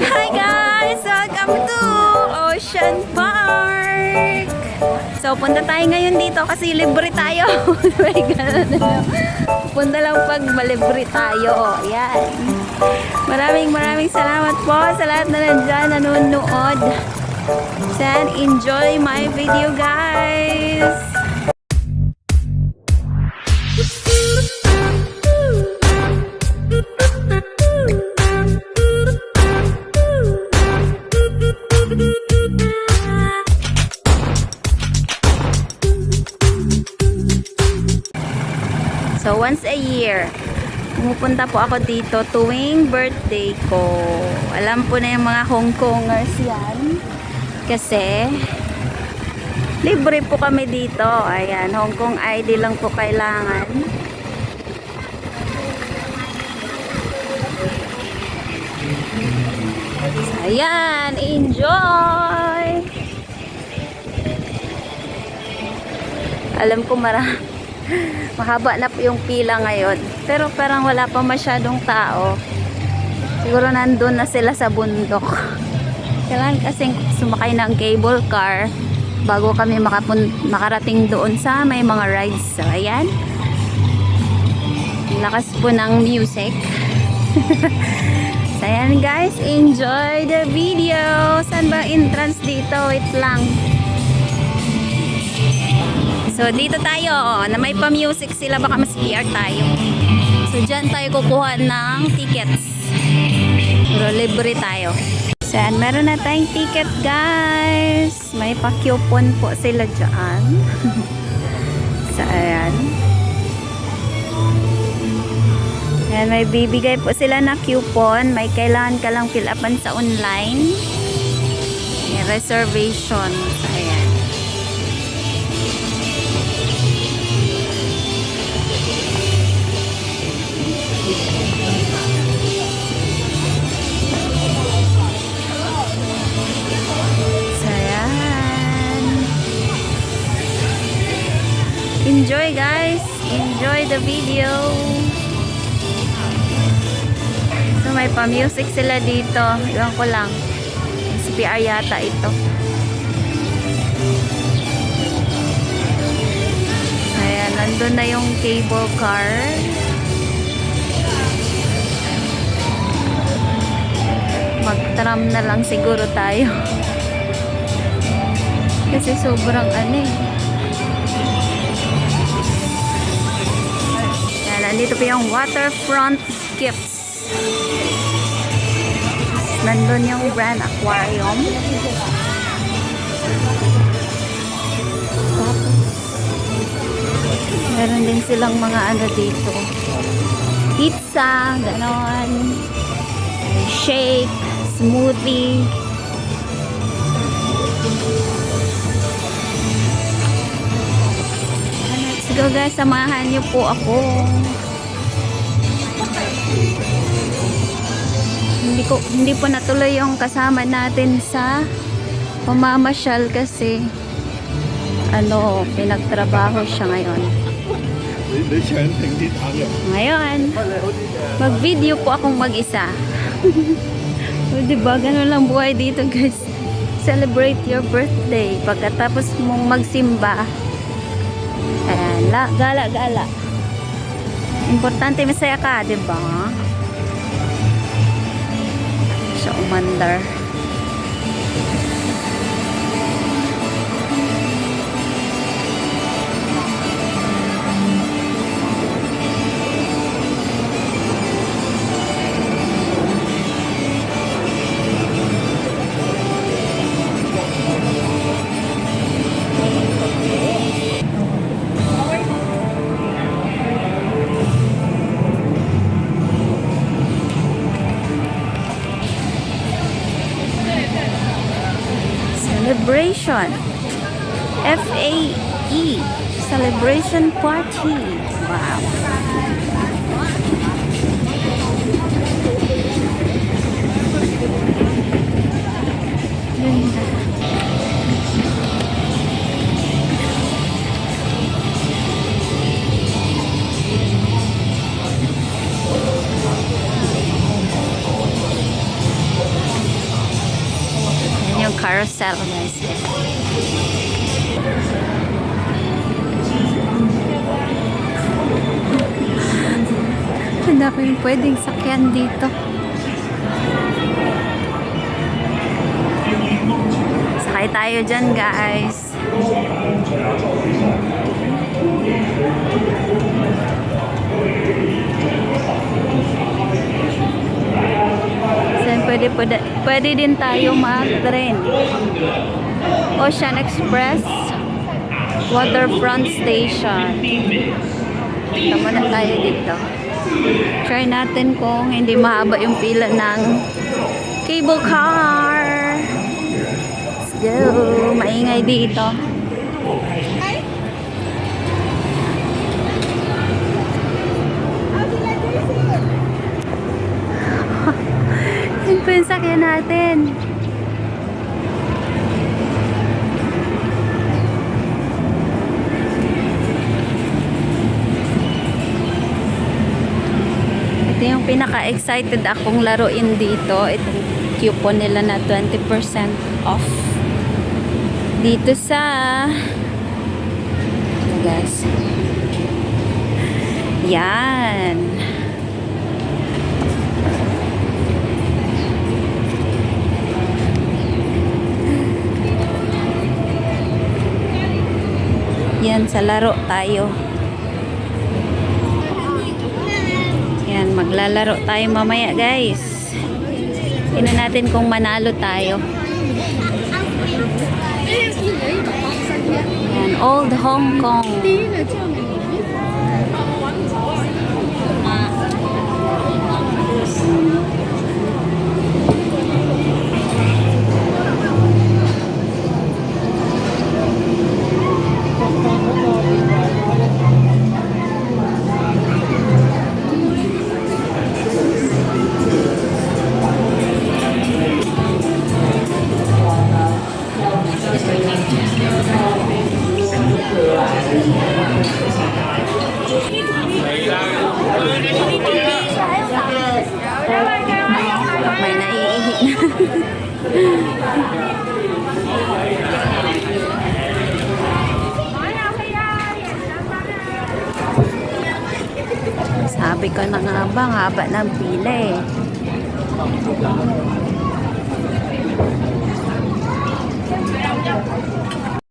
Hi guys! Welcome to Ocean Park! So, punta tayo ngayon dito kasi libre tayo. My God, punta lang pag malibre tayo. Ayan. Maraming salamat po sa lahat na nandyan nanonood. Then, enjoy my video guys! So, once a year, pumupunta po ako dito tuwing birthday ko. Alam po na yung mga Hong Kongers yan. Kasi, libre po kami dito. Ayan, Hong Kong ID lang po kailangan. So, ayan, enjoy! Alam ko mahaba na po yung pila ngayon. Pero parang wala pa masyadong tao. Siguro nandun na sila sa bundok. Kailangan kasing sumakay ng cable car bago kami makarating doon sa may mga rides. So, ayan. Lakas po ng music. So, ayan guys. Enjoy the video. Saan ba entrance dito? Wait lang. So, dito tayo, na may pa-music sila, baka mas PR tayo. So, dyan tayo kukuha ng tickets. Pero libre tayo. So, meron na tayong ticket, guys. May pa-coupon po sila dyan. So, ayan. Ayan, may bibigay po sila na coupon. May kailangan ka lang fill upan sa online. May reservation. So, ayan. Enjoy guys, enjoy the video. So may pa-music sila dito. Iwan ko lang. SPR yata ito. Ayan, nandun na yung cable car. Mag-tram na lang siguro tayo. Kasi sobrang Nandito pa yung waterfront gifts. Nandun yung Grand Aquarium. Meron din silang mga dito. Pizza, ganon. Shake, smoothie. Let's go guys, samahan niyo po ako. Hindi po natuloy yung kasama natin sa pamamasyal kasi pinagtrabaho siya ngayon. Ngayon, mag-video po akong mag-isa. O, diba? Ganun lang buhay dito guys. Celebrate your birthday. Pagkatapos mong magsimba, ayan, gala-gala. Importante masaya ka, diba? Siya umandar. Celebration. FAE celebration party. Wow. Ganda. Yan yung carousel, guys. Ang dami pwedeng sakyan dito. Sakay tayo dyan, guys. Then pwede din tayo mag-train. Ocean Express Waterfront Station. Tama na tayo dito. Try natin kung hindi mahaba yung pila ng cable car. Let's go. Maingay dito. Yun po yung sakyan natin. Ito yung pinaka-excited akong laruin dito. Itong coupon nila na 20% off. Dito sa... Ito guys. Yan. Yan, sa laro tayo. Yan, maglalaro tayo mamaya, guys. Tingnan natin kung manalo tayo. Yan, Old Hong Kong. May naiihi na. Sabi ko na nga ba, haba ng pila eh.